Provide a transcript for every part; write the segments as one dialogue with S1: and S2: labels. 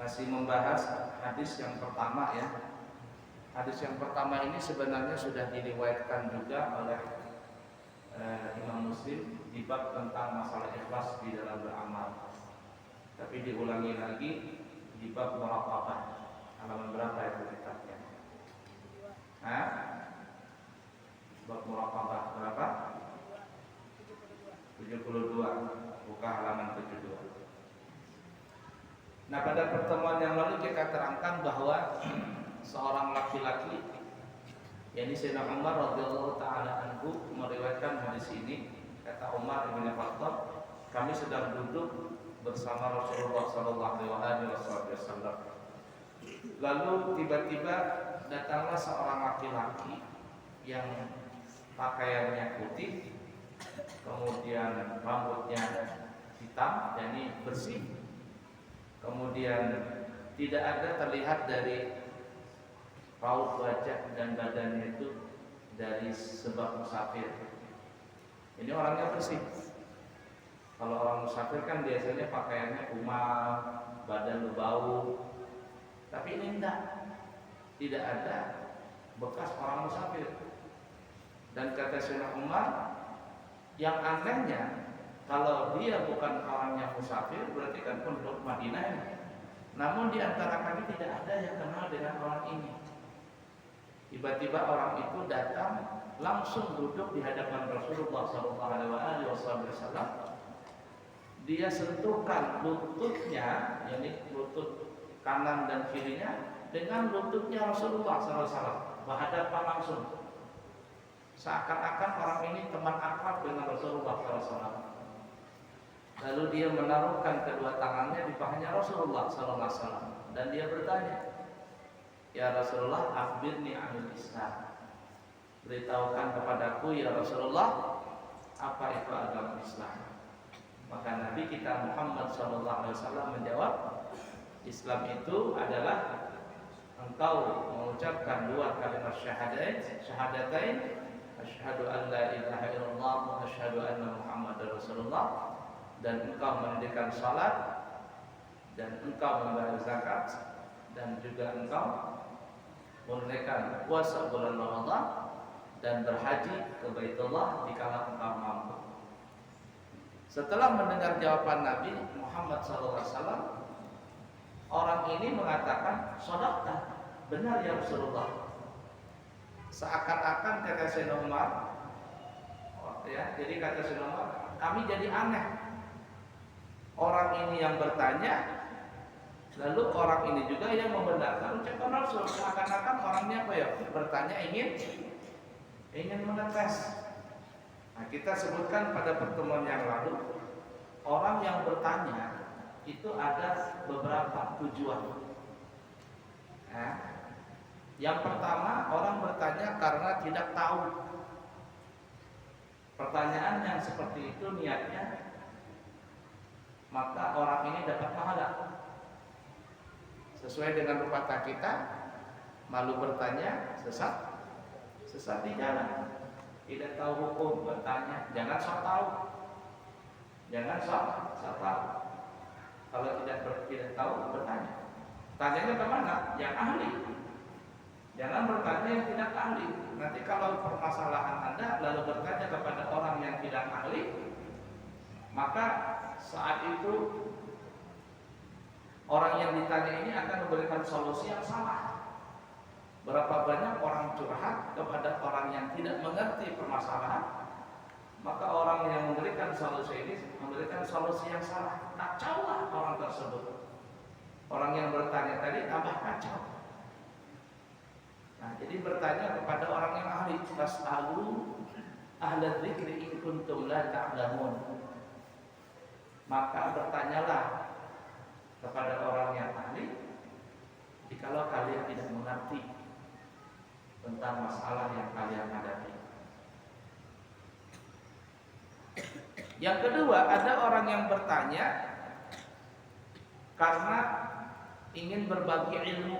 S1: Masih membahas hadis yang pertama ya. Hadis yang pertama ini sebenarnya sudah diriwayatkan juga oleh Imam Muslim di bab tentang masalah ikhlas di dalam beramal. Tapi diulangi lagi di bab muraqabah. Halaman berapa itu kitabnya? Hah? Bab muraqabah berapa? 72. Buka halaman 72. Nah, pada pertemuan yang lalu kita terangkan bahwa seorang laki-laki, yakni Sayyidina Umar radhiyallahu taala anhu meriwayatkan hadis ini. Kata Umar bin Khattab, kami sedang duduk bersama Rasulullah sallallahu alaihi wasallam. Lalu tiba-tiba datanglah seorang laki-laki yang pakaiannya putih, kemudian rambutnya hitam, yakni bersih. Kemudian tidak ada terlihat dari raut wajah dan badannya itu dari sebab musafir. Ini orangnya bersih. Kalau orang musafir kan biasanya pakaiannya kumal, badan berbau. Tapi ini tidak ada bekas orang musafir. Dan kata Sayyidina Umar, yang anehnya kalau dia bukan orang yang musafir, berarti kan penduduk Madinah ini. Namun di antara kami tidak ada yang kenal dengan orang ini. Tiba-tiba orang itu datang langsung duduk di hadapan Rasulullah SAW. Dia sentuhkan lututnya, yakni lutut kanan dan kirinya dengan lututnya Rasulullah SAW, berhadapan langsung. Seakan-akan orang ini teman akrab dengan Rasulullah SAW. Lalu dia menaruhkan kedua tangannya di pahanya Rasulullah SAW dan dia bertanya, ya Rasulullah, akhbirni anil Islam. Beritahukan kepadaku ya Rasulullah, apa itu agama Islam. Maka Nabi kita Muhammad SAW menjawab, Islam itu adalah engkau mengucapkan dua kalimat syahadatain, asyhadu an la ilaha illallah wa asyhadu anna Muhammadar Rasulullah, dan engkau mendirikan salat, dan engkau membayar zakat, dan juga engkau menunaikan puasa bulan Ramadan dan berhaji ke Baitullah dikala engkau mampu. Setelah mendengar jawaban Nabi Muhammad SAW, orang ini mengatakan, "Shadaqta, benar ya Rasulullah." Seakan-akan kata Sayyidina Umar, jadi kata Sayyidina Umar, kami jadi aneh. Orang ini yang bertanya, lalu orang ini juga yang membenarkan ucapan Rasul. Seakan-akan orangnya apa ya? Bertanya ingin mengetes. Nah, kita sebutkan pada pertemuan yang lalu, orang yang bertanya itu ada beberapa tujuan. Nah, yang pertama, orang bertanya karena tidak tahu. Pertanyaan yang seperti itu niatnya, maka orang ini dapat pahala. Sesuai dengan pepatah kita, malu bertanya, sesat di jalan. Tidak tahu hukum bertanya, jangan sok tahu. Jangan sok tahu. Kalau tidak tahu bertanya. Tanyanya kemana? Yang ahli. Jangan bertanya yang tidak ahli. Nanti kalau permasalahan Anda lalu bertanya kepada orang yang tidak ahli, maka saat itu orang yang ditanya ini akan memberikan solusi yang salah. Berapa banyak orang curhat kepada orang yang tidak mengerti permasalahan, maka orang yang memberikan solusi ini memberikan solusi yang salah. Kacaulah orang tersebut. Orang yang bertanya tadi tambah kacau. Nah, jadi bertanya kepada orang yang ahli. Fas'alu ahla dzikri in kuntum la ta'lamun. Maka bertanyalah kepada orang yang ahli jikalau kalian tidak mengerti tentang masalah yang kalian hadapi. Yang kedua, ada orang yang bertanya karena ingin berbagi ilmu.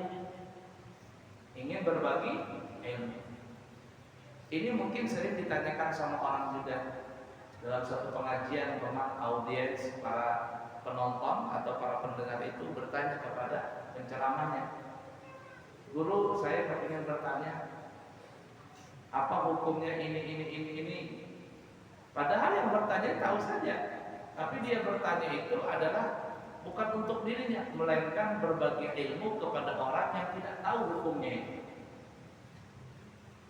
S1: Ingin berbagi ilmu. Ini mungkin sering ditanyakan sama orang juga. Dalam suatu pengajian, audiens, para penonton atau para pendengar itu bertanya kepada Guru, saya ingin bertanya, apa hukumnya ini? Padahal yang bertanya tahu saja, tapi dia bertanya itu adalah bukan untuk dirinya, melainkan berbagi ilmu kepada orang yang tidak tahu hukumnya itu.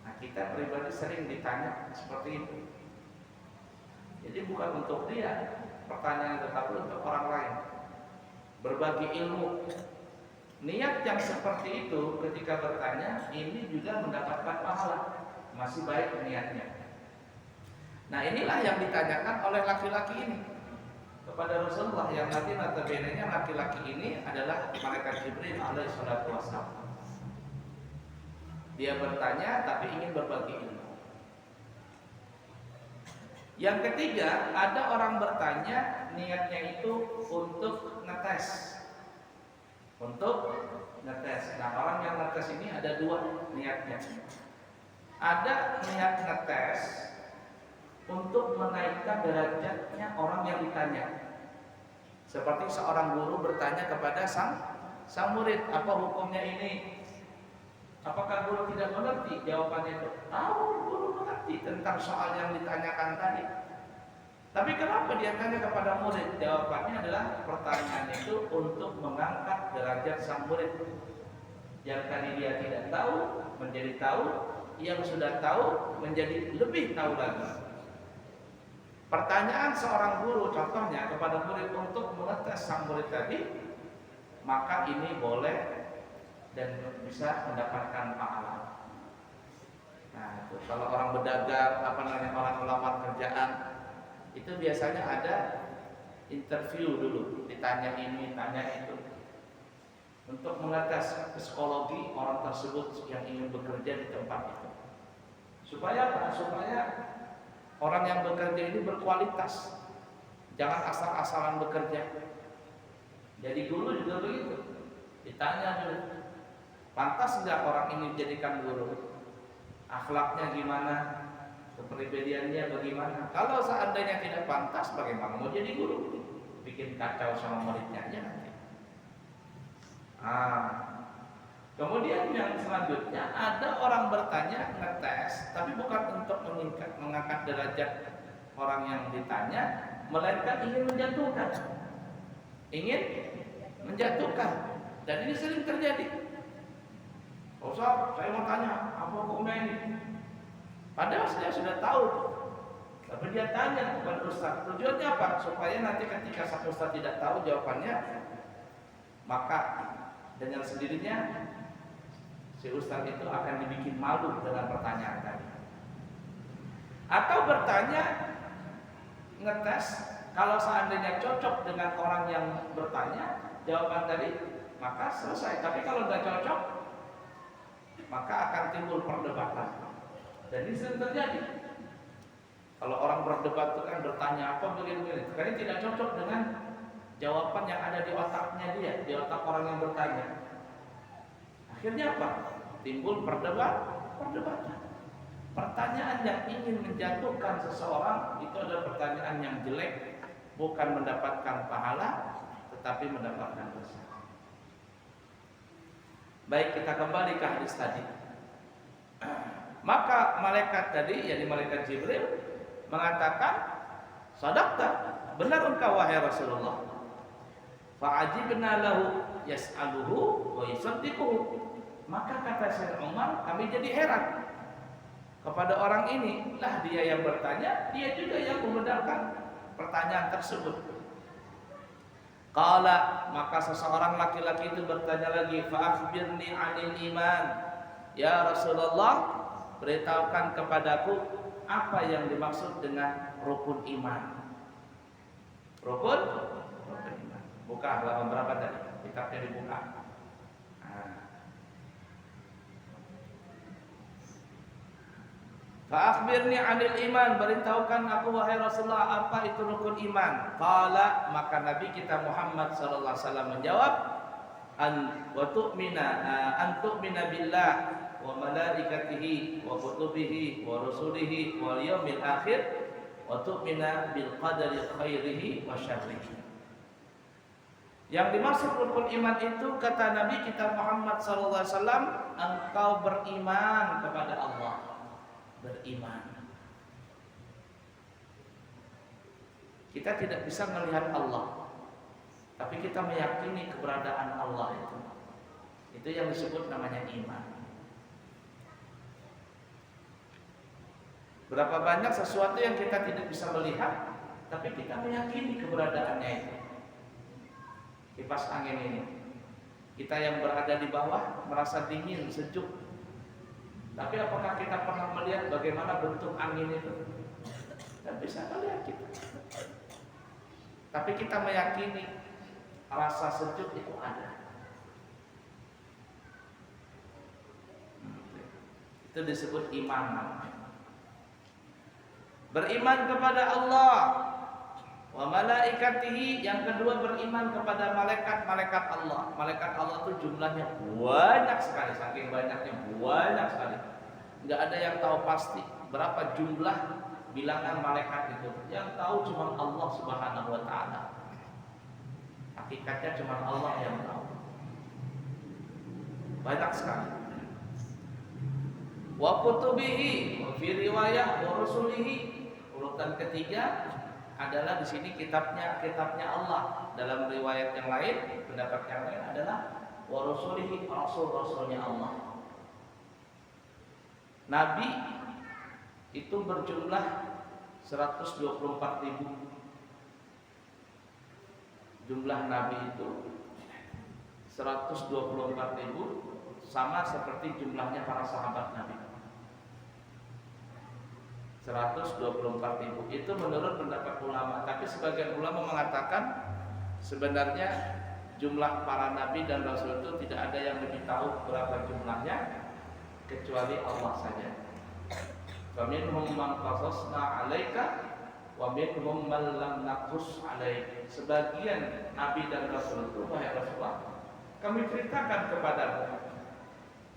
S1: Nah, kita pribadi sering ditanya seperti itu. Jadi bukan untuk dia pertanyaan, tetapi untuk orang lain. Berbagi ilmu. Niat yang seperti itu ketika bertanya, ini juga mendapatkan pahala. Masih baik niatnya. Nah, inilah yang ditanyakan oleh laki-laki ini kepada Rasulullah, yang nanti notabene-nya laki-laki ini adalah malaikat Jibril alaihi salatu wassalam. Dia bertanya tapi ingin berbagi ilmu. Yang ketiga, ada orang bertanya niatnya itu untuk ngetes. Nah, orang yang ngetes ini ada dua niatnya. Ada niat ngetes untuk menaikkan derajatnya orang yang ditanya. Seperti seorang guru bertanya kepada sang murid, apa hukumnya ini? Apakah guru tidak mengerti? Jawabannya itu, tahu, guru mengerti tentang soal yang ditanyakan tadi. Tapi kenapa dia tanya kepada murid? Jawabannya adalah pertanyaan itu untuk mengangkat derajat sang murid. Yang tadi dia tidak tahu menjadi tahu, yang sudah tahu menjadi lebih tahu lagi. Pertanyaan seorang guru contohnya kepada murid untuk mengetes sang murid tadi, maka ini boleh dan bisa mendapatkan pahala. Nah, itu kalau orang berdagang, orang melamar kerjaan, itu biasanya ada interview dulu, ditanya ini, tanya itu, untuk mengetes psikologi orang tersebut yang ingin bekerja di tempat itu. Supaya apa? Supaya orang yang bekerja ini berkualitas, jangan asal-asalan bekerja. Jadi guru juga begitu, ditanya dulu, pantas nggak orang ini dijadikan guru? Akhlaknya gimana? Kepribadiannya bagaimana? Kalau seandainya tidak pantas, bagaimana mau jadi guru? Bikin kacau sama muridnya aja nanti. Kemudian yang selanjutnya ada orang bertanya ngetes, tapi bukan untuk mengangkat derajat orang yang ditanya, melainkan ingin menjatuhkan. Dan ini sering terjadi. Ustaz, saya mau tanya, apa hukumnya ini? Padahal dia sudah tahu, tapi dia tanya kepada Ustaz. Tujuannya apa? Supaya nanti ketika sang Ustaz tidak tahu jawabannya, maka dengan sendirinya si Ustaz itu akan dibikin malu dengan pertanyaan tadi. Atau bertanya, ngetes, kalau seandainya cocok dengan orang yang bertanya jawaban tadi, maka selesai. Tapi kalau tidak cocok, maka akan timbul perdebatan. Dan ini sering terjadi. Kalau orang berdebat itu kan bertanya apa begini-begini, karena tidak cocok dengan jawaban yang ada di otaknya dia, di otak orang yang bertanya. Akhirnya apa? Timbul perdebatan. Pertanyaan yang ingin menjatuhkan seseorang itu adalah pertanyaan yang jelek, bukan mendapatkan pahala, tetapi mendapatkan dosa. Baik, kita kembali ke hadis tadi. Maka malaikat tadi, yakni malaikat Jibril, mengatakan, "Shadaqta, benar engkau wahai Rasulullah." Fa'ajibna lahu yas'aluhu wa yusaddiquhu. Maka kata Syekh Umar, kami jadi heran kepada orang ini. Lah dia yang bertanya, dia juga yang membenarkan pertanyaan tersebut. Qala, maka seseorang laki-laki itu bertanya lagi, "Fa'akhbirni 'anil iman." Ya Rasulullah, beritahukan kepadaku apa yang dimaksud dengan rukun iman. Rukun iman. Buka halaman berapa tadi? Kitabnya dibuka. Fa'akhbirni 'anil iman, beritahukan aku wahai Rasulullah apa itu rukun iman. Qala, maka Nabi kita Muhammad sallallahu alaihi wasallam menjawab, an tu'mina billah wa malaikatihi wa kutubihi wa rusulihi wal yaumil akhir wa tu'mina bil qadari khairihi wa syarrihi. Yang dimaksud rukun iman itu kata Nabi kita Muhammad SAW, engkau beriman kepada Allah. Beriman. Kita tidak bisa melihat Allah, tapi kita meyakini keberadaan Allah itu. Itu yang disebut namanya iman. Berapa banyak sesuatu yang kita tidak bisa melihat, tapi kita meyakini keberadaannya itu. Kipas angin ini, kita yang berada di bawah merasa dingin, sejuk. Tapi apakah kita pernah melihat bagaimana bentuk angin itu? Tidak bisa melihat kita. Tapi kita meyakini rasa sejuk itu ada. Itu disebut iman. Beriman kepada Allah wa malaikatihi, yang kedua beriman kepada malaikat-malaikat Allah. Malaikat Allah itu jumlahnya banyak sekali, saking banyaknya banyak sekali. Enggak ada yang tahu pasti berapa jumlah bilangan malaikat itu. Yang tahu cuma Allah Subhanahu wa taala. Hakikatnya cuma Allah yang tahu. Banyak sekali. Wa kutubihi, wa fi riwayah wa rusulihi. Urutan ketiga adalah di sini kitabnya Allah. Dalam riwayat yang lain, pendapat yang lain adalah wa rusulihi, rasul-rasulnya Allah. Nabi itu berjumlah 124.000. Jumlah nabi itu 124.000, sama seperti jumlahnya para sahabat Nabi. 124.000 itu menurut pendapat ulama, tapi sebagian ulama mengatakan sebenarnya jumlah para nabi dan rasul itu tidak ada yang lebih tahu berapa jumlahnya kecuali Allah saja. Wa minhum man qasasna 'alaika wa minhum man lam naqus 'alaik. Sebagian nabi dan rasul itu, wahai Rasulullah, kami ceritakan kepadamu.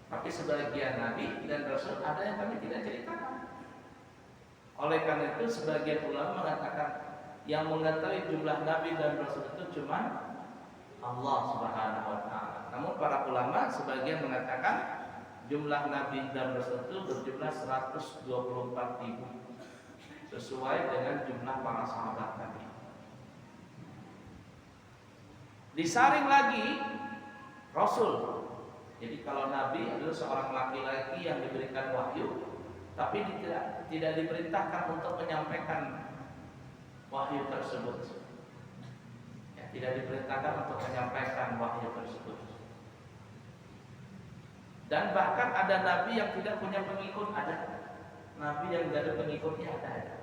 S1: Tapi sebagian nabi dan rasul ada yang kami tidak ceritakan. Oleh karena itu sebagian ulama mengatakan yang mengetahui jumlah nabi dan rasul itu cuma Allah Subhanahu wa taala. Namun para ulama sebagian mengatakan jumlah nabi dan rasul itu berjumlah 124.000, sesuai dengan jumlah para sahabat Nabi. Disaring lagi rasul. Jadi kalau nabi adalah seorang laki-laki yang diberikan wahyu, tapi tidak diperintahkan untuk menyampaikan wahyu tersebut. Ya, tidak diperintahkan untuk menyampaikan wahyu tersebut. Dan bahkan ada nabi yang tidak punya pengikut, ada. Nabi yang tidak ada pengikutnya ada.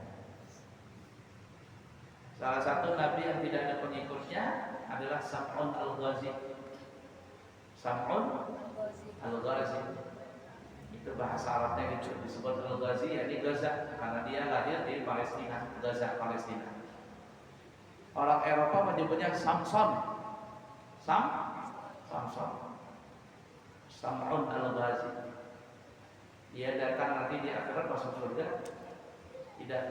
S1: Salah satu nabi yang tidak ada pengikutnya adalah Sam'un al-Ghazi. Sam'un al-Ghazi. Itu bahasa Arabnya gitu, disebut al-Ghazi, yakni Gaza, karena dia lahir di Palestina, Gaza, Palestina. Orang Eropa menyebutnya Samson. Samson. Sam'un al-Ghazi. Dia datang nanti di akhirat masuk surga, tidak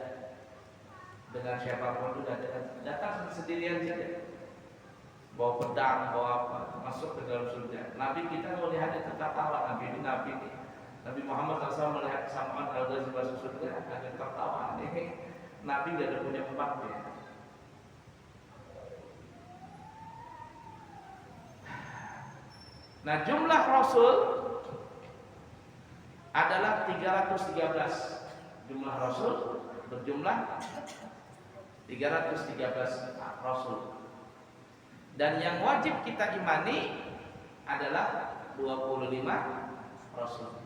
S1: dengan siapapun juga, datang sendirian saja, bawa pedang, bawa apa, masuk ke dalam surga. Nabi kita melihat itu tertawa, Nabi Muhammad SAW melihat Sam'un al-Ghazi masuk surga, agak tertawa. Ini Nabi gak ada punya umat ya. Nah, jumlah Rasul adalah 313. Jumlah Rasul berjumlah 313 Rasul. Dan yang wajib kita imani adalah 25 Rasul.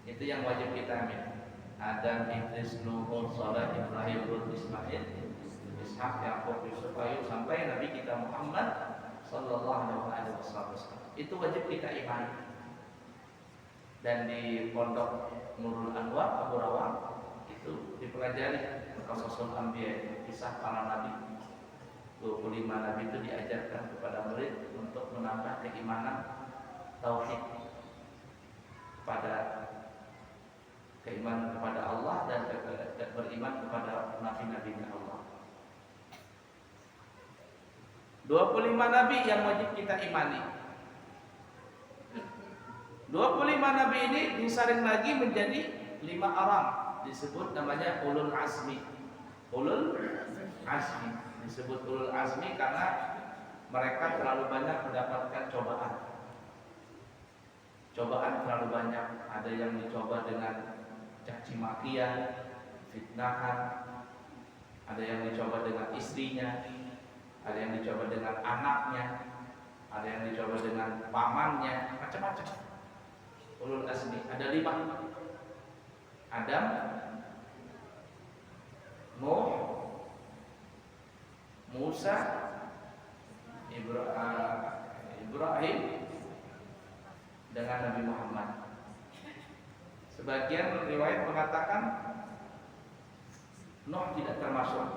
S1: Itu yang wajib kita amini. Adam, Idris, Nuh, Saleh, Ibrahim, Lut, Ismail, Ishak, Yakub, Yusuf, Ayub, sampai Nabi kita Muhammad sallallahu alaihi wasallam. Itu wajib kita imani. Dan di Pondok Nurul Anwar Abu Rawang itu dipelajari Qasasul Anbiya, kisah para nabi. 25 nabi itu diajarkan kepada murid untuk menambah keimanan tauhid, keimanan kepada Allah dan beriman kepada nabi-nabinya Allah. 25 nabi yang wajib kita imani. 25 nabi ini disaring lagi menjadi 5 orang, disebut namanya ulul azmi. Ulul azmi disebut ulul azmi karena mereka terlalu banyak mendapatkan cobaan. Cobaan terlalu banyak. Ada yang dicoba dengan caci makian, fitnahan, ada yang dicoba dengan istrinya, ada yang dicoba dengan anaknya, ada yang dicoba dengan pamannya, macam-macam. Ulul azmi ada 5. Adam, Nuh, Musa, Ibrahim dengan Nabi Muhammad. Sebagian riwayat mengatakan Nuh tidak termasuk.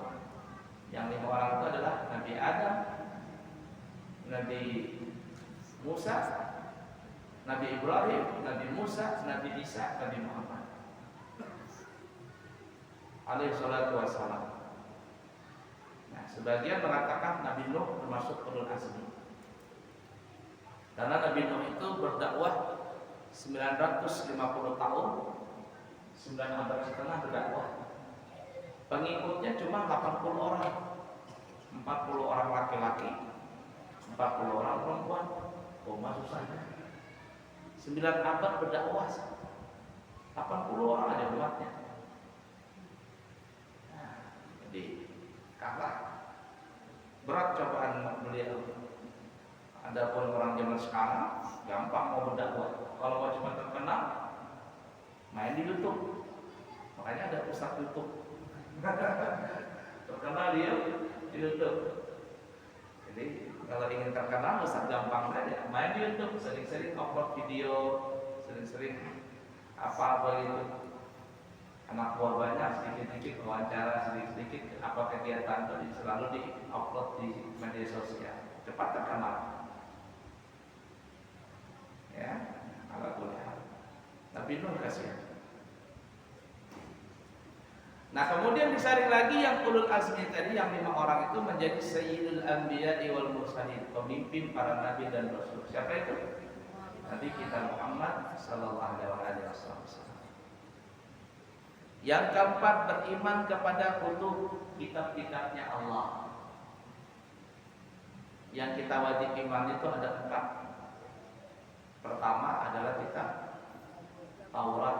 S1: Yang 5 orang itu adalah Nabi Adam, Nabi Musa, Nabi Ibrahim, Nabi Musa, Nabi Isa, Nabi Muhammad alaihi salatu wassalam. Nah, sebagian mengatakan Nabi Nuh termasuk ulul azmi. Karena Nabi Nuh itu berdakwah 950 tahun, 9 abad setengah berdakwah. Pengikutnya cuma 80 orang. 40 orang laki-laki, 40 orang perempuan. Susahnya 9 abad berdakwah, 80 orang aja umatnya. Nah, jadi kalah. Berat cobaan beliau. Adapun orang zaman sekarang gampang mau berdakwah. Kalau mau cuma terkenal, main di YouTube. Makanya ada ustaz YouTube. Terkenal dia di YouTube. Jadi kalau ingin terkenal, ustaz gampang saja. Main di YouTube, sering-sering upload video, sering-sering apa itu. Anak buah banyak, sedikit-sedikit wawancara, sedikit-sedikit apa kegiatan itu selalu di-upload di media sosial. Cepat terkenal. Ya, ala kulli hal. Nabi Nuh kasihan. Nah, kemudian disaring lagi yang ulul azmi tadi, yang 5 orang itu menjadi sayyidul anbiya'i wal mursalin, pemimpin para nabi dan rasul. Siapa itu? Nabi kita Muhammad sallallahu alaihi wasallam. Yang keempat, beriman kepada kutub, kitab-kitabnya Allah. Yang kita wajib iman itu ada 4. Pertama adalah kitab Taurat.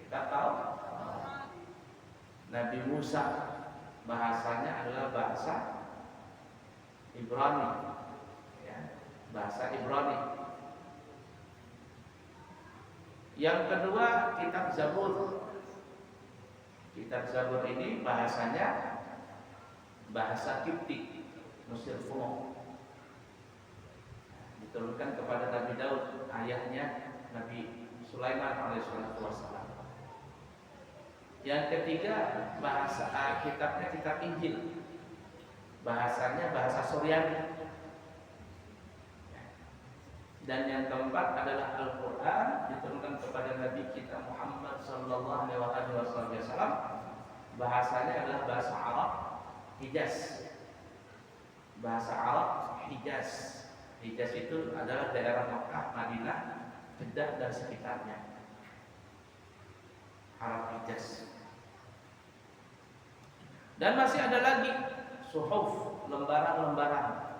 S1: Kita tahu Nabi Musa bahasanya adalah bahasa Ibrani, ya, bahasa Ibrani. Yang kedua kitab Zabur. Kitab Zabur ini bahasanya bahasa Kipti, Mesir kuno. Diturunkan kepada Nabi Daud, ayahnya Nabi Sulaiman alaihissalam. Yang ketiga bahasa kitabnya kitab Injil, bahasanya bahasa Suryani. Dan yang keempat adalah Al-Quran, diturunkan kepada Nabi kita Muhammad sallallahu alaihi wasallam. Bahasanya adalah bahasa Arab Hijaz. Bahasa Arab Hijaz. Hijaz itu adalah daerah Makkah, Madinah, Jeddah dan sekitarnya. Arab Hijaz. Dan masih ada lagi suhuf, lembaran-lembaran.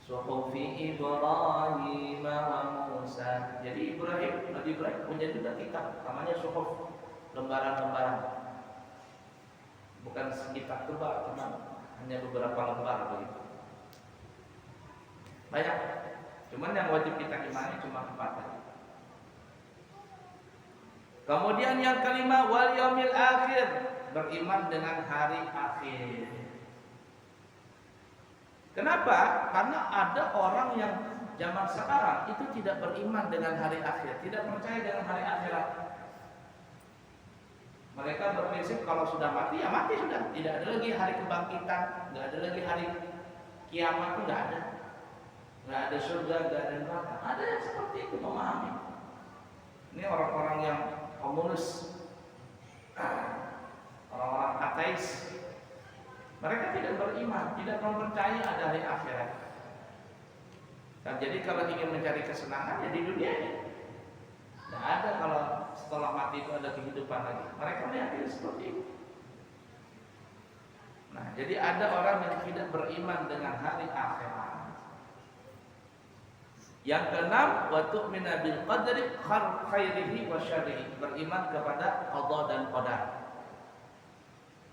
S1: Suhufi Ibrahim wa Musa. Jadi Nabi Ibrahim punya juga kitab namanya suhuf, lembaran-lembaran. Bukan sekitar tebal, cuma hanya beberapa lembar begitu. Banyak. Cuman yang wajib kita imani cuma 4 tadi. Kemudian yang kelima, wal yaumil akhir, beriman dengan hari akhir. Kenapa? Karena ada orang yang zaman sekarang itu tidak beriman dengan hari akhir, tidak percaya dengan hari akhirat. Mereka berprinsip kalau sudah mati ya mati sudah, tidak ada lagi hari kebangkitan, tidak ada lagi hari kiamat, itu tidak ada. Tidak ada surga, tidak ada neraka. Ada yang seperti itu memahami. Ini orang-orang yang komunis, orang-orang ateis, Mereka tidak beriman, tidak mempercayai ada hari akhirat. Dan jadi kalau ingin mencari kesenangan ya di dunia ini. Tidak ada kalau setelah mati itu ada kehidupan lagi. Mereka meyakini seperti itu. Nah, jadi ada orang yang tidak beriman dengan hari akhirat. Yang keenam, wa tu'mina bil qadri khairihi wa syarrihi, beriman kepada qada dan qadar.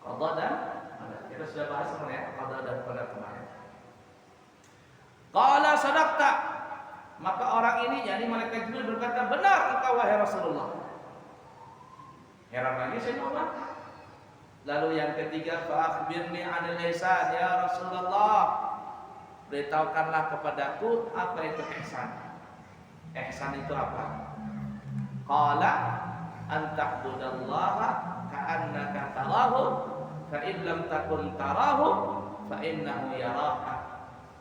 S1: Qada dan qadar. Kita sudah bahas kemarin ya, qada dan qadar kemarin. Qala sadaqta, maka orang ini yakni malaikat Jibril berkata, benar engkau wahai Rasulullah. Heran lagi Sayyidina Umar. Lalu yang ketiga, fa akhbirni 'anil ihsan ya Rasulullah. Beritahukanlah kepadaku apa itu ihsan. Ihsan itu apa? Qala an ta'budallaha ka'annaka tarahu fa in lam takun tarahu fa innahu yaraka.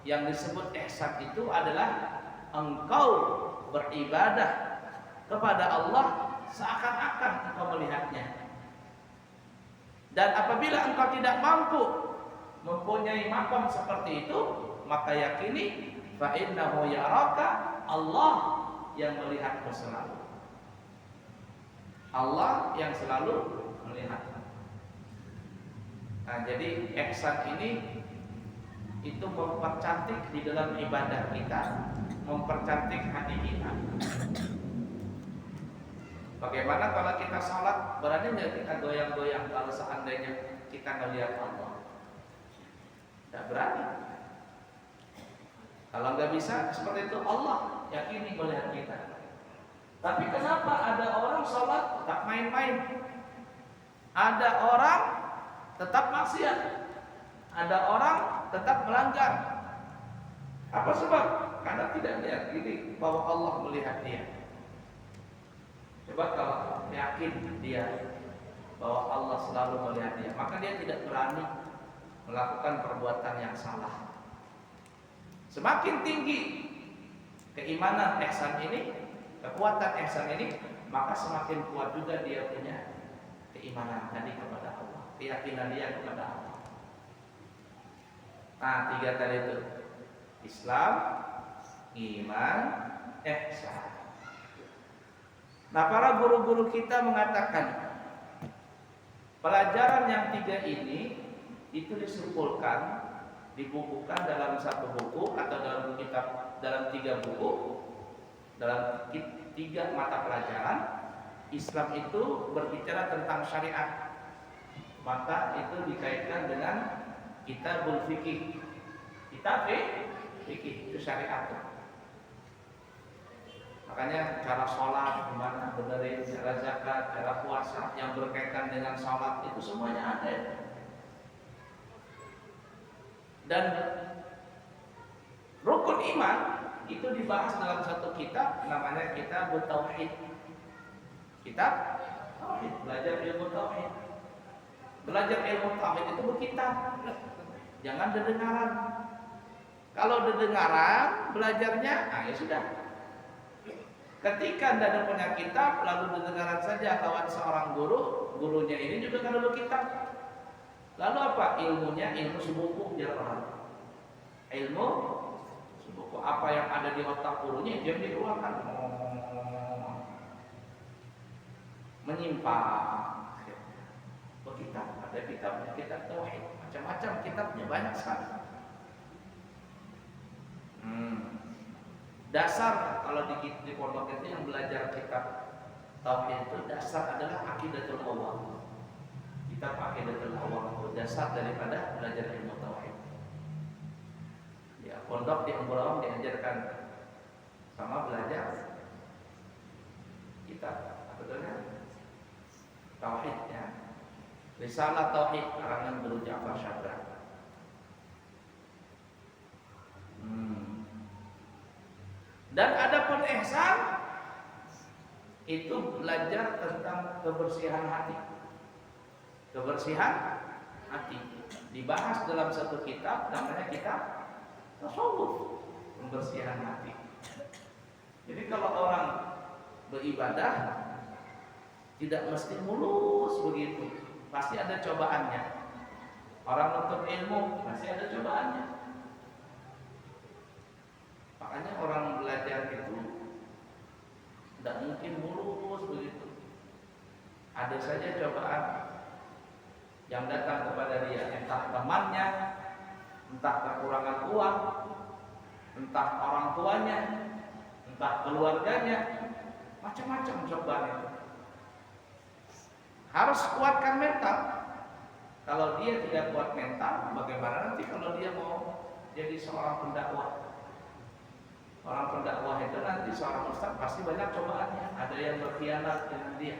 S1: Yang disebut ihsan itu adalah engkau beribadah kepada Allah seakan-akan engkau melihatnya. Dan apabila engkau tidak mampu mempunyai makam seperti itu, maka yakini fa innahu yaraka, Allah yang melihatmu selalu. Allah yang selalu melihat. Nah, jadi ihsan ini itu mempercantik di dalam ibadah kita, mempercantik hati kita. Bagaimana kalau kita sholat, berani nggak kita goyang-goyang kalau seandainya kita melihat Allah? Tidak berani. Kalau nggak bisa seperti itu, Allah yakini melihat kita. Tapi kenapa ada orang sholat tetap main-main, ada orang tetap maksiat, ada orang tetap melanggar? Apa sebab? Karena tidak meyakini bahwa Allah melihat dia. Coba kalau yakin dia bahwa Allah selalu melihat dia, maka dia tidak berani melakukan perbuatan yang salah. Semakin tinggi keimanan ihsan ini, kekuatan ihsan ini, maka semakin kuat juga dia punya keimanan tadi kepada Allah, keyakinan dia kepada Allah. Nah, tiga tadi itu: Islam, iman, ihsan. Nah, para guru-guru kita mengatakan pelajaran yang tiga ini itu disimpulkan, dibukukan dalam satu buku atau dalam kitab, dalam tiga buku, dalam tiga mata pelajaran. Islam itu berbicara tentang syariat, maka itu dikaitkan dengan kitabul fikih. Kitab fikih itu syariat. Makanya cara sholat, gimana benerin, cara zakat, cara puasa yang berkaitan dengan sholat itu semuanya ada. Dan rukun iman itu dibahas dalam satu kitab, namanya Kitab Tauhid. Kitab Tauhid, belajar ilmu Tauhid. Belajar ilmu Tauhid itu berkitab, jangan dengaran. Kalau dengaran belajarnya, nah ya sudah. Ketika tidak punya kitab, lalu dengaran saja kawan seorang guru, gurunya ini juga kalau berkitab. Lalu apa? Ilmunya ilmu sebuku biar orang. Ilmu sebuku, apa yang ada di otak gurunya dia dikeluarkan. Menyimpang. Berkitab, ada kitabnya, kitab tauhid, macam-macam kitabnya, banyak sekali. Dasar kalau di pondok itu yang belajar kitab tauhid itu dasar adalah aqidatul awam. Kitab aqidatul awam itu dasar daripada belajar ilmu tauhid. Ya, pondok di Ampul Awam diajarkan sama belajar kitab betulnya tauhid ya. Risalah tauhid karangan Guru Ja'far Syabra. Dan adapun ihsan itu belajar tentang kebersihan hati. Kebersihan hati dibahas dalam satu kitab, namanya kitab tasawuf, pembersihan hati. Jadi kalau orang beribadah tidak mesti mulus begitu, pasti ada cobaannya. Orang nuntut ilmu masih ada cobaannya. Makanya orang belajar itu tidak mungkin mulus begitu. Ada saja cobaan yang datang kepada dia, entah temannya, entah kekurangan uang, entah orang tuanya, entah keluarganya, macam-macam cobaan itu. Harus kuatkan mental. Kalau dia tidak kuat mental, bagaimana nanti kalau dia mau jadi seorang pendakwah? Orang pendakwah itu nanti seorang ustaz pasti banyak cobaannya. Ada yang berkhianat dengan dia,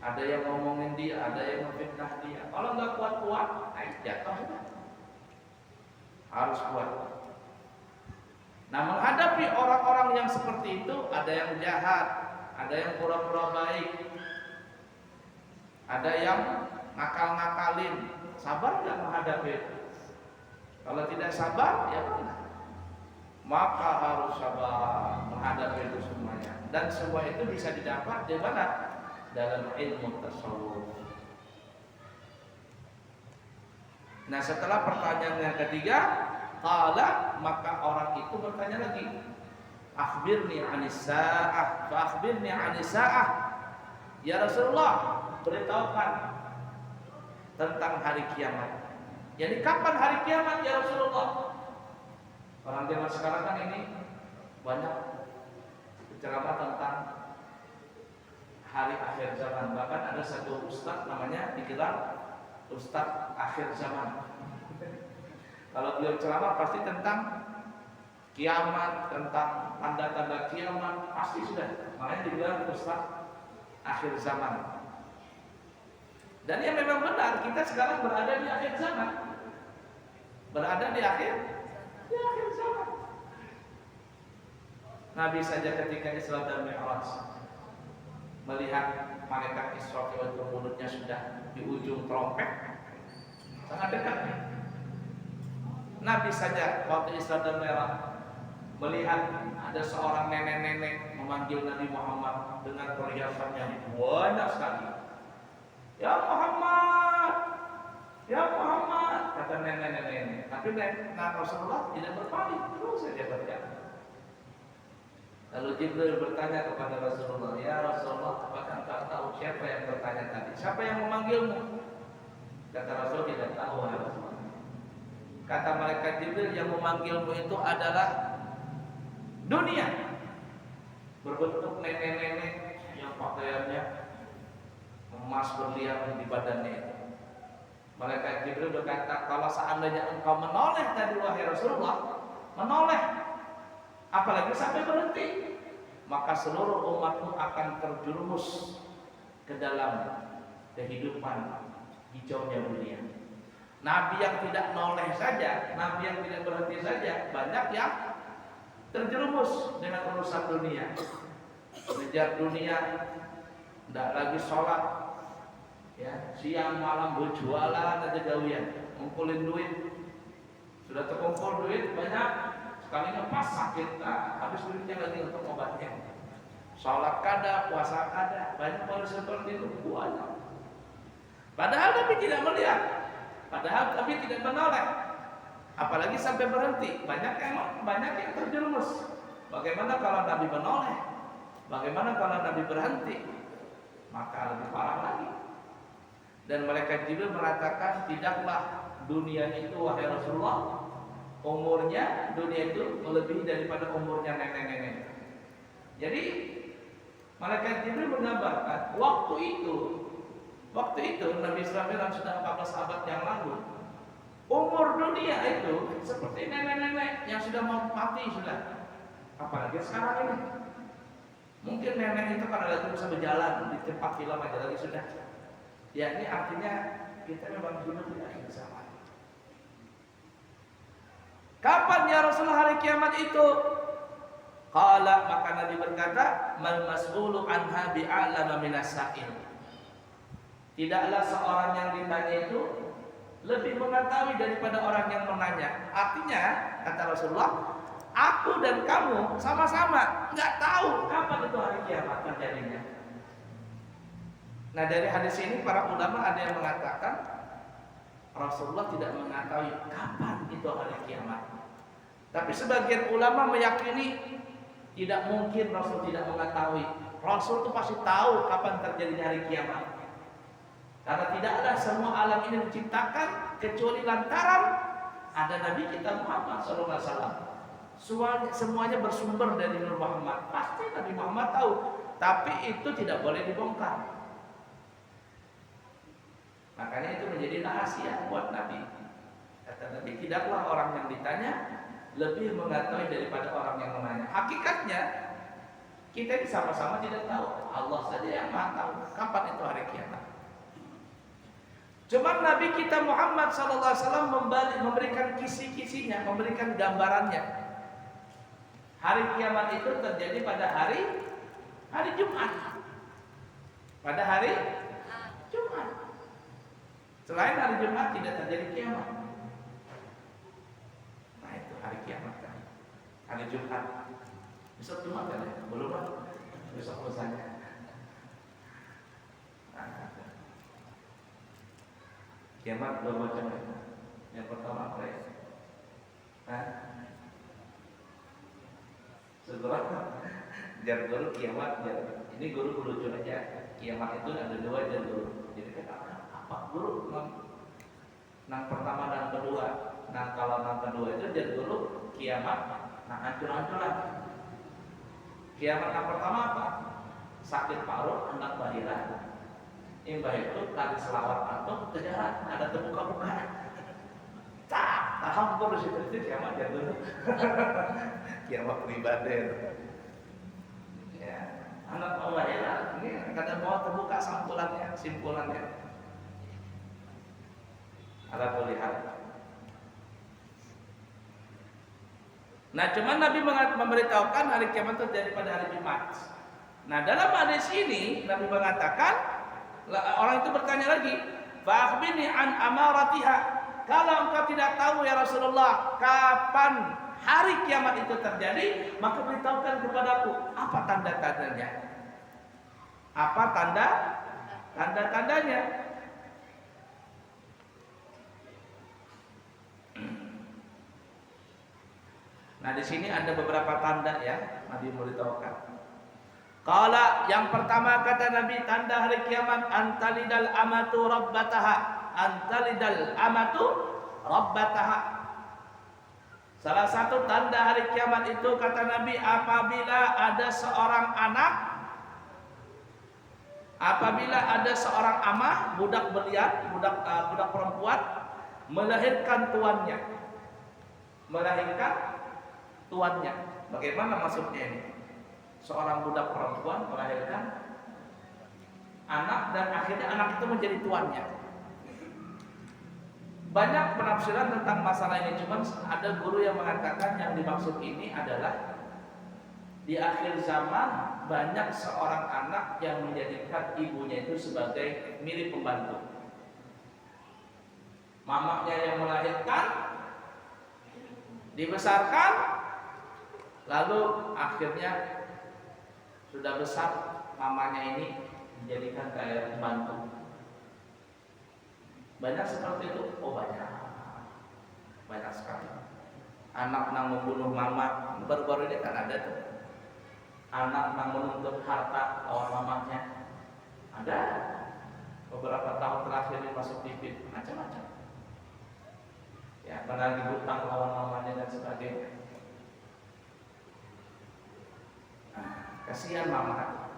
S1: ada yang ngomongin dia, ada yang memfitnah dia. Kalau nggak kuat-kuat, jatuh. Harus kuat. Nah, menghadapi orang-orang yang seperti itu, ada yang jahat, ada yang pura-pura baik, ada yang ngakal-ngakalin. Sabar nggak menghadapi itu? Kalau tidak sabar, ya benar. Maka harus sabar menghadapi itu semuanya. Dan semua itu bisa didapat di mana? Dalam ilmu tasawuf. Nah, setelah pertanyaan yang ketiga, qala, maka orang itu bertanya lagi, akhbirni anis sa'ah, fa akhbirni anis sa'ah. Ya Rasulullah, beritahukan tentang hari kiamat. Jadi kapan hari kiamat ya Rasulullah? Orang zaman sekarang kan ini banyak berceramah tentang hari akhir zaman. Bahkan ada satu ustaz namanya digelar Ustaz akhir zaman. Kalau beliau ceramah pasti tentang kiamat, tentang tanda-tanda kiamat, pasti sudah. Makanya digelar Ustaz akhir zaman. Dan yang memang benar, kita sekarang berada di akhir zaman. Berada di akhir zaman. Nabi saja ketika Isra dan Mi'raj melihat malaikat Israfil itu mulutnya sudah di ujung trompet, sangat dekat. Nabi saja waktu Isra dan Mi'raj melihat ada seorang nenek-nenek memanggil Nabi Muhammad dengan perhiasannya banyak sekali. Ya Muhammad, ya Muhammad, kata nenek-nenek ini. Tapi Rasulullah tidak berpaling, terus saja berjalan. Lalu Jibril bertanya kepada Rasulullah, ya Rasulullah, apakah engkau tahu siapa yang bertanya tadi? Siapa yang memanggilmu? Kata Rasul, tidak tahu ya Rasulullah. Kata malaikat Jibril, yang memanggilmu itu adalah dunia. Berbentuk nenek-nenek yang pakaiannya emas berlian di badannya itu. Malaikat Jibril berkata, kalau seandainya engkau menoleh tadi wahai Rasulullah, menoleh, apalagi sampai berhenti, maka seluruh umatmu akan terjerumus ke dalam kehidupan hijaunya dunia. Nabi yang tidak noleh saja, Nabi yang tidak berhenti saja, banyak yang terjerumus dengan urusan dunia. Mengejar dunia, tidak lagi sholat, ya, siang malam berjualan aja gawian, ngumpulin duit. Sudah terkumpul duit banyak, sekali ngepas sakit, habis duitnya lagi untuk obatnya. Sholat kada, puasa kada, banyak orang seperti itu, banyak. Padahal Nabi tidak melihat, padahal Nabi tidak menoleh, apalagi sampai berhenti. Banyak yang terjerumus. Bagaimana kalau Nabi menoleh? Bagaimana kalau Nabi berhenti? Maka lebih parah lagi. Dan malaikat Jibril mengatakan, tidaklah dunia itu wahai Rasulullah, umurnya dunia itu melebihi daripada umurnya nenek-nenek. Jadi malaikat Jibril menggambarkan waktu itu Nabi Islam sudah 14 abad yang lalu. Umur dunia itu seperti nenek-nenek yang sudah mau mati sudah. Apalagi sekarang ini. Mungkin nenek itu karena lagi bisa berjalan di tempat film aja lagi sudah. Ya, ini artinya kita memang hidup di akhir zaman. Kapan ya Rasulullah hari kiamat itu? Qala, maka Nabi berkata, mal mas'ulu anha bi'alama minas sa'il. Tidaklah seorang yang ditanya itu lebih mengetahui daripada orang yang menanya. Artinya, kata Rasulullah, aku dan kamu sama-sama nggak tahu kapan itu hari kiamat terjadinya. Nah, dari hadis ini para ulama ada yang mengatakan Rasulullah tidak mengetahui kapan itu hari kiamat. Tapi sebagian ulama meyakini tidak mungkin Rasul tidak mengetahui. Rasul itu pasti tahu kapan terjadinya hari kiamat. Karena tidaklah semua alam ini diciptakan kecuali lantaran ada Nabi kita Muhammad SAW. Semuanya bersumber dari Nur Muhammad. Pasti Nabi Muhammad tahu. Tapi itu tidak boleh dibongkar. Makanya itu menjadi rahasia buat Nabi. Kata Nabi, tidaklah orang yang ditanya lebih mengetahui daripada orang yang menanya. Hakikatnya kita ini sama-sama tidak tahu. Allah saja yang Maha tahu kapan itu hari kiamat. Cuma Nabi kita Muhammad SAW memberikan kisi-kisinya, memberikan gambarannya. Hari kiamat itu terjadi pada hari Jumat. Pada hari Jumat. Selain hari Jumat tidak terjadi kiamat. Nah itu hari kiamat kan. Hari Jumat. Besok Jumat kan ya? Belum lah. Besok usahanya. Nah, kiamat dua macam. Yang pertama apa ya? Setelah jar guru kiamat jar. Ini guru lucu aja. Kiamat itu ada dua jar guru. Jadi kan apa guru? Nang pertama dan kedua. Nah kalau nang kedua itu jar guru kiamat. Nah hancur-hancuran. Kiamat yang pertama apa? Sakit paru, anak bahiran. Imbah itu kali selawat atau kejaran ada terbuka-buka. Hampir di situ itu kiamat jar guru. Kiamat pribadi. Ya, anak bahiran ini kadang mau terbuka sampulannya, simpulannya. Ala boleh hal. Nah, cuman Nabi memberitahukan hari kiamat itu terjadi pada hari Jumat. Nah, dalam hadis ini Nabi mengatakan, orang itu bertanya lagi, "Fa'akhbirni an amaratiha." Kalau engkau tidak tahu ya Rasulullah, kapan hari kiamat itu terjadi, maka beritahukan kepadaku apa tanda-tandanya. Apa tanda-tandanya? Nah, di sini ada beberapa tanda ya Nabi memberitahukan. Qala, yang pertama kata Nabi, tanda hari kiamat antalidal amatu rabbataha. Antalidal amatu rabbataha. Salah satu tanda hari kiamat itu kata Nabi, apabila ada seorang amah, budak belian, budak perempuan melahirkan tuannya. Bagaimana maksudnya ini? Seorang budak perempuan melahirkan anak dan akhirnya anak itu menjadi tuannya. Banyak penafsiran tentang masalah ini, cuma ada guru yang mengatakan yang dimaksud ini adalah di akhir zaman banyak seorang anak yang menjadikan ibunya itu sebagai milik pembantu. Mamanya yang melahirkan, dibesarkan, lalu akhirnya sudah besar mamanya ini dijadikan kayak pembantu. Banyak seperti itu. Oh banyak sekali. Anak yang membunuh mama, baru-baru ini kan ada tuh. Anak yang menuntut harta lawan mamanya, ada. Beberapa tahun terakhir ini masuk TV, macam-macam. Ya, menagih hutang lawan mamanya dan sebagainya. Kasihan mama.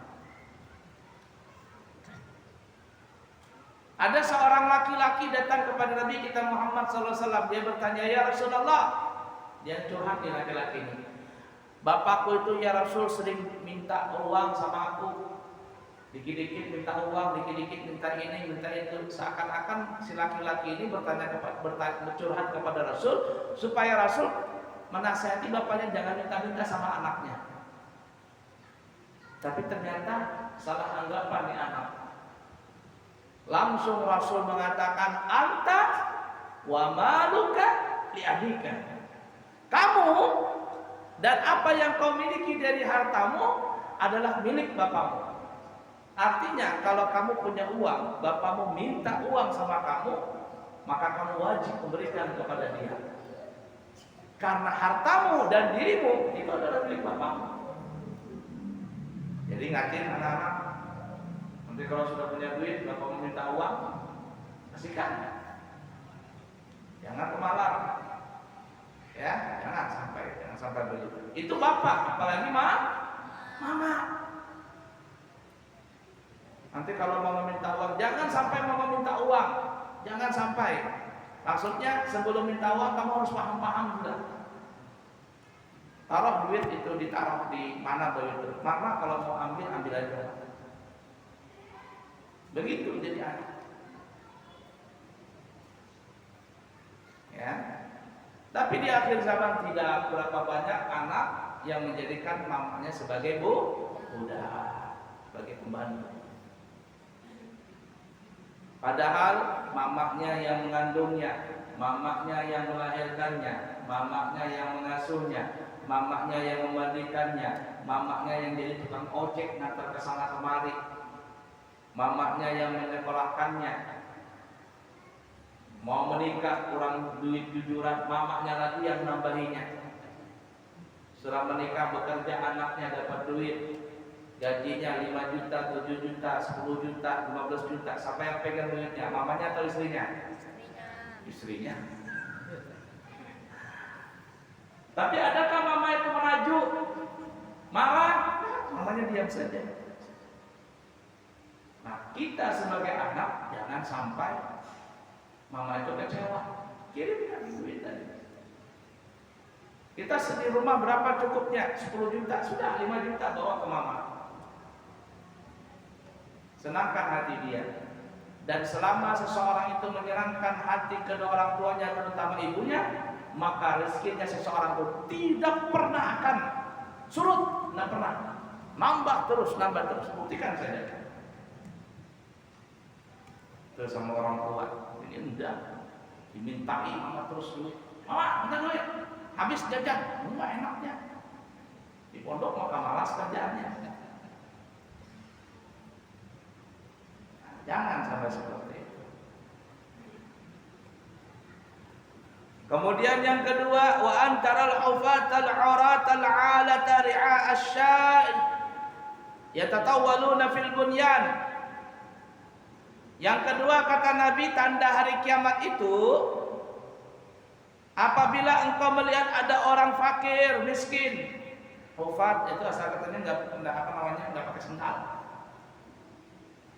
S1: Ada seorang laki-laki datang kepada Nabi kita Muhammad SAW. Dia bertanya, ya Rasulullah. Dia curhat di laki-laki ini. Bapakku itu ya Rasul sering minta uang sama aku. Dikit-dikit minta uang, dikit-dikit minta ini, minta itu. Seakan-akan si laki-laki ini bercurhat kepada Rasul supaya Rasul menasihati bapaknya jangan minta-minta sama anaknya. Tapi ternyata salah anggapan nih anak. Langsung Rasul mengatakan, anta wa maluka li abika. Kamu dan apa yang kau miliki dari hartamu adalah milik bapakmu. Artinya kalau kamu punya uang, bapakmu minta uang sama kamu, maka kamu wajib memberikan kepada dia. Karena hartamu dan dirimu itu adalah milik bapakmu. Jadi ngatin anak-anak, nanti kalau sudah punya duit, bapak meminta uang, kasihkan. Jangan pemalas, ya, jangan sampai begitu. Itu bapak, apalagi mama. Nanti kalau mau meminta uang, jangan sampai mau meminta uang, jangan sampai. Maksudnya sebelum minta uang kamu harus paham sudah. Taruh duit itu ditaruh di mana begitu. Mama kalau mau ambil aja. Begitu jadi anak. Ya. Tapi di akhir zaman tidak berapa banyak anak yang menjadikan mamanya sebagai budak, sebagai pembantu. Padahal mamanya yang mengandungnya, mamanya yang melahirkannya, mamanya yang mengasuhnya, mamanya yang memandikannya, mamanya yang jadi tukang ojek ngantar ke sana kemari, mamanya yang menyekolahkannya. Mau menikah kurang duit jujuran, mamanya lagi yang nambahinya. Setelah menikah bekerja, anaknya dapat duit, gajinya 5 juta, 7 juta, 10 juta, 15 juta. Siapa yang pegang duitnya? Mamanya atau istrinya? Istrinya. Tapi adakah mama itu merajuk? Marah? Mamanya diam saja. Nah, kita sebagai anak jangan sampai mama itu kecewa. Kirimkan duit tadi. Kita di rumah berapa cukupnya? 10 juta, sudah 5 juta bawa ke mama. Senangkan hati dia. Dan selama seseorang itu menyenangkan hati kedua orang tuanya, terutama ibunya, maka rezekinya seseorang itu tidak pernah akan surut, tidak pernah. Nambah terus. Buktikan saja. Terus sama orang tua, ini enggak. Dimintai mama terus duit. Mama, minta duit. Habis jajan, enggak enaknya. Di pondok maka malas kerjaannya. Jangan sampai seperti itu. Kemudian yang kedua, wa antaral hufatal auratal alata ri'a asy-syai yatatawwaluna fil bunyan. Yang kedua kata Nabi, tanda hari kiamat itu apabila engkau melihat ada orang fakir, miskin. Hufat itu asal katanya enggak pakai sendal.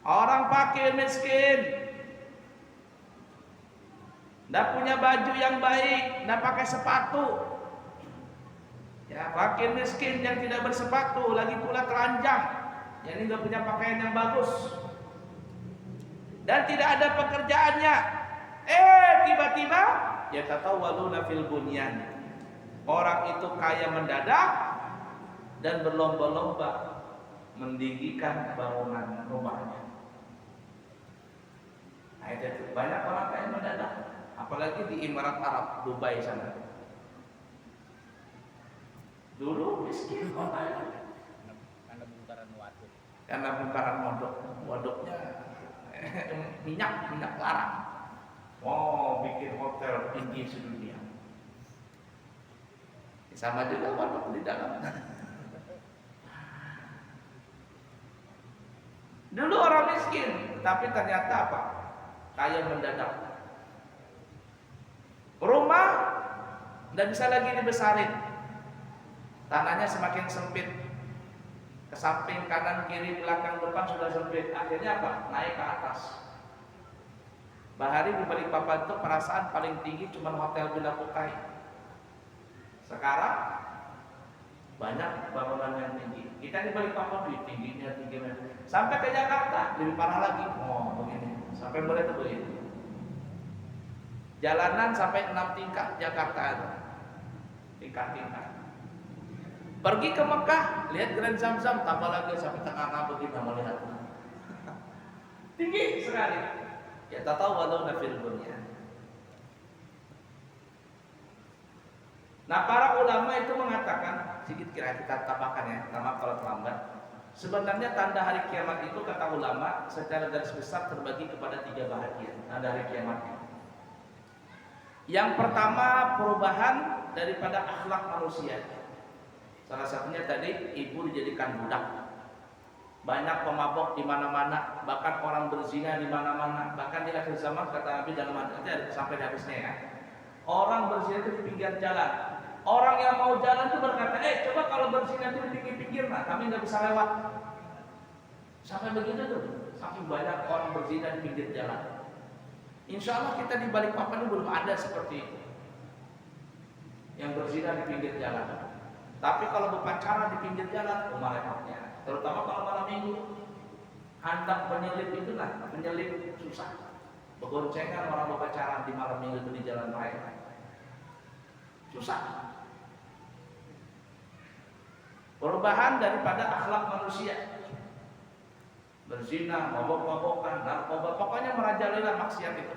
S1: Orang fakir miskin, tidak punya baju yang baik, tidak pakai sepatu. Ya, fakir miskin yang tidak bersepatu, lagi pula telanjang, yang ini tidak punya pakaian yang bagus, dan tidak ada pekerjaannya. Tiba-tiba ya tatawwaluna fil bunyan. Orang itu kaya mendadak dan berlomba-lomba meninggikan bangunan rumahnya. Nah, itu banyak orang kaya mendadak, apalagi di Emirat Arab, Dubai sana. Dulu miskin orang karena bongkaran waduknya minyak larang. Bikin hotel tinggi sedunia. Sama juga waduk di dalam. Dulu orang miskin, tapi ternyata apa? Kaya mendadak. Rumah tidak bisa lagi dibesarin. Tanahnya semakin sempit. Ke samping, kanan, kiri, belakang, depan sudah sempit. Akhirnya apa? Naik ke atas. Bahari di Balikpapan itu perasaan paling tinggi cuma hotel Villa Kutai. Sekarang banyak bangunan yang tinggi. Kita di Balikpapan tingginya. Sampai ke Jakarta lebih parah lagi. Begini. Sampai mulai itu begini. Jalanan sampai 6 tingkat Jakarta itu. Tingkat. Pergi ke Mekah, lihat Grand Zamzam, tambah lagi sampai tengah begini melihat. Tinggi sekali. Ya tatawwaluna fil bunyan. Nah, para ulama itu mengatakan, sedikit kira kita tambahkan ya, maaf kalau terlambat. Sebenarnya tanda hari kiamat itu kata ulama secara garis besar terbagi kepada 3 bahagian tanda hari kiamatnya. Yang pertama, perubahan daripada akhlak manusia. Salah satunya tadi, ibu dijadikan budak. Banyak pemabok di mana-mana, bahkan orang berzina di mana-mana. Bahkan di akhir zaman kata Nabi dalam hadis sampai di habisnya ya. Orang berzina itu di pinggir jalan. Orang yang mau jalan itu berkata, coba kalau berzina itu di pinggir-pinggir, nah kami nggak bisa lewat. Sampai begitu tuh, saking banyak orang berzina di pinggir jalan. Insya Allah kita di Balikpapan ini belum ada seperti itu, yang berzina di pinggir jalan. Tapi kalau berpacaran di pinggir jalan, repotnya. Terutama kalau malam minggu, handak penyelip itu lah, penyelip susah. Begoncengan orang berpacaran di malam minggu itu di jalan raya, susah. Perubahan daripada akhlak manusia, berzina, mabok-mabokan, narkoba, pokoknya merajalela maksiat itu.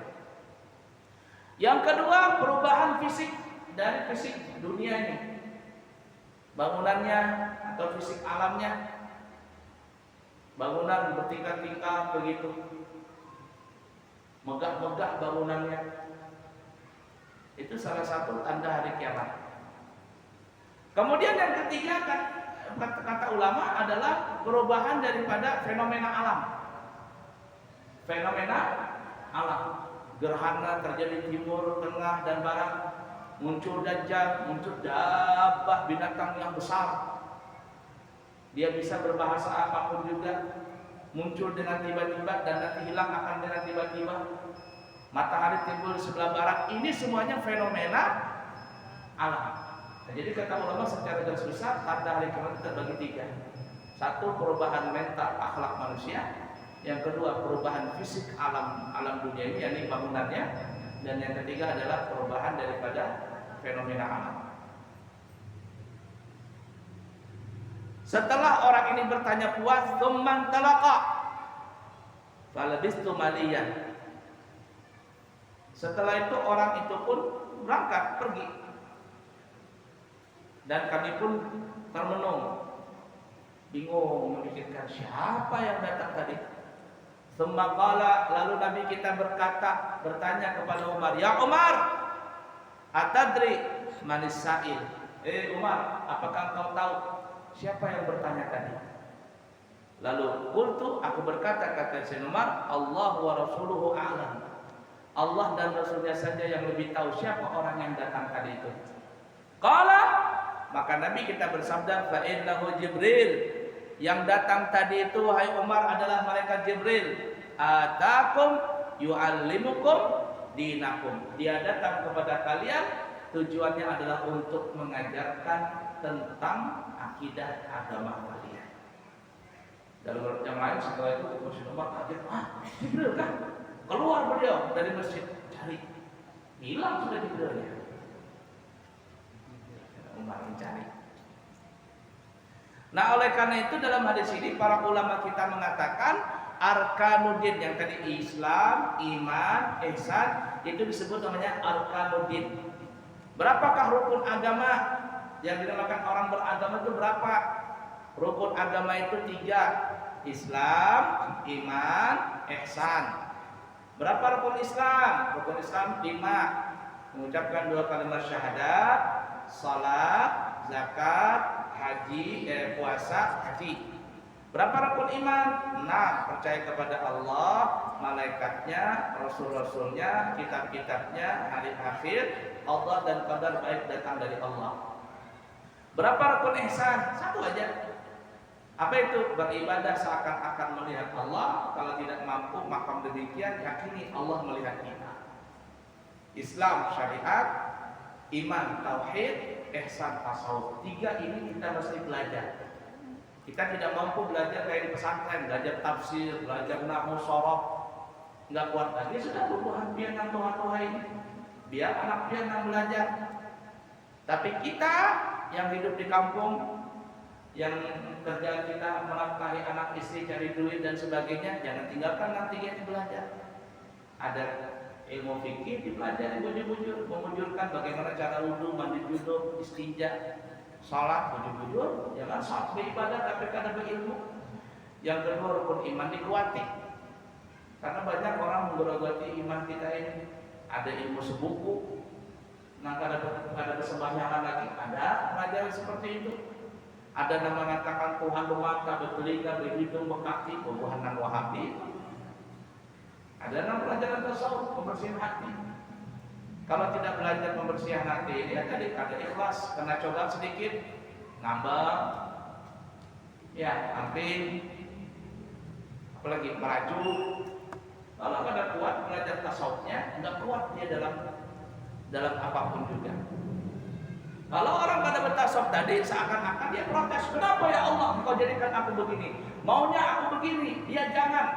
S1: Yang kedua, perubahan fisik dari fisik dunia ini, bangunannya atau fisik alamnya. Bangunan bertingkat-tingkat begitu, megah-megah bangunannya. Itu salah satu tanda hari kiamat. Kemudian yang ketiga, kata ulama, adalah perubahan daripada fenomena alam. Fenomena alam, gerhana terjadi di timur, tengah, dan barat. Muncul dajjal, muncul dabbah, binatang yang besar. Dia bisa berbahasa apapun juga, muncul dengan tiba-tiba dan nanti hilang akan dengan tiba-tiba. Matahari timbul di sebelah barat. Ini semuanya fenomena alam. Nah, jadi kata ulama secara garis besar tanda hari kiamat terbagi tiga. Satu, perubahan mental akhlak manusia. Yang kedua, perubahan fisik alam dunia ini, yakni bangunannya. Dan yang ketiga adalah perubahan daripada fenomena alam. Setelah orang ini bertanya puas, tsumman talaqa falabistu maliyan. Setelah itu orang itu pun berangkat pergi, dan kami pun termenung, bingung memikirkan siapa yang datang tadi. Tsumma qala, lalu Nabi kita bertanya kepada Umar, ya Umar, atadri manis sa'il? Umar, apakah engkau tahu siapa yang bertanya tadi? Lalu qultu, aku berkata, kata Sayyidina Umar, Allah wa rasuluhu a'lam. Allah dan Rasulnya saja yang lebih tahu siapa orang yang datang tadi itu. Qala, maka Nabi kita bersabda, fa innahu Jibril. Yang datang tadi itu, wahai Umar, adalah malaikat Jibril. Atakum yu'allimukum dinakum. Dia datang kepada kalian, tujuannya adalah untuk mengajarkan tentang akidah agama kalian. Dalam yang lain setelah itu Masjid Umar kaget, Jibril kan? Keluar beliau dari masjid, cari, hilang sudah Jibrilnya. Umar mencari. Nah, oleh karena itu dalam hadis ini para ulama kita mengatakan arkanuddin, yang tadi Islam, iman, ihsan, itu disebut namanya arkanuddin. Berapakah rukun agama yang dinamakan orang beragama itu berapa? Rukun agama itu 3, Islam, iman, ihsan. Berapa rukun Islam? Rukun Islam 5, mengucapkan 2 kalimat syahadat, salat, zakat, haji, puasa, haji. Berapa rukun iman? 6, percaya kepada Allah, malaikatnya, rasul-rasulnya, kitab-kitabnya, hari akhir, Allah dan qadar baik datang dari Allah. Berapa rukun ihsan? 1 aja. Apa itu? Beribadah seakan-akan melihat Allah. Kalau tidak mampu makam demikian, yakini Allah melihat kita. Islam syariat, iman tauhid, ihsan tasawuf. 3 ini kita mesti belajar. Kita tidak mampu belajar kayak di pesantren, belajar tafsir, belajar nahwu sorof, nggak kuat lagi. Sudah Tuhan biar yang Tuhan ini, biar anak biar yang belajar. Tapi kita yang hidup di kampung, yang kerjaan kita menafkahi anak istri, cari duit dan sebagainya, jangan tinggalkan anak 3 ini belajar. Ada ilmu fikih dipelajari, bujur-bujur, memujurkan bagaimana cara wudu, mandi junub, istinja, salat, bujur-bujur. Jangan saat beribadah tapi karena berilmu. Yang kedua, rukun iman dikuati. Karena banyak orang menggerogoti iman kita ini. Ada ilmu sebuku, Nah, ada persembahyangan lagi, ada pelajaran seperti itu. Ada yang mengatakan Tuhan bermata, bertelinga, berhidung, berkaki, pembuahan Wahabi. Ada yang pelajaran tasawuf, membersihkan hati. Kalau tidak belajar membersihkan hati, ya tadi ada ikhlas, kena cobaan sedikit, ngambang, ya hampir, apalagi merajuk. Kalau ada kuat belajar tasawufnya, nggak kuat dia dalam apapun juga. Kalau orang pada bertasawuf tadi seakan-akan dia protes, kenapa ya Allah engkau jadikan aku begini? Maunya aku begini, dia jangan.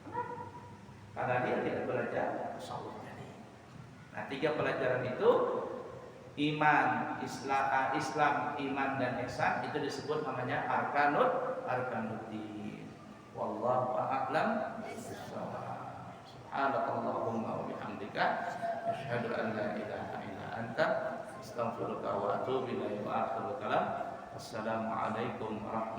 S1: Kenapa? Karena dia tidak belajar tasawuf tadi. Nah, 3 pelajaran itu iman, Islam, iman dan ihsan itu disebut namanya arkanuddin. Wallahu a'lam bishawab. Subhanakallahumma wa bihamdika asyhadu an la ilaha illa anta astaghfiruka wa atubu ilaika wa akhiru kalam. Assalamualaikum warahmatullahi wabarakatuh.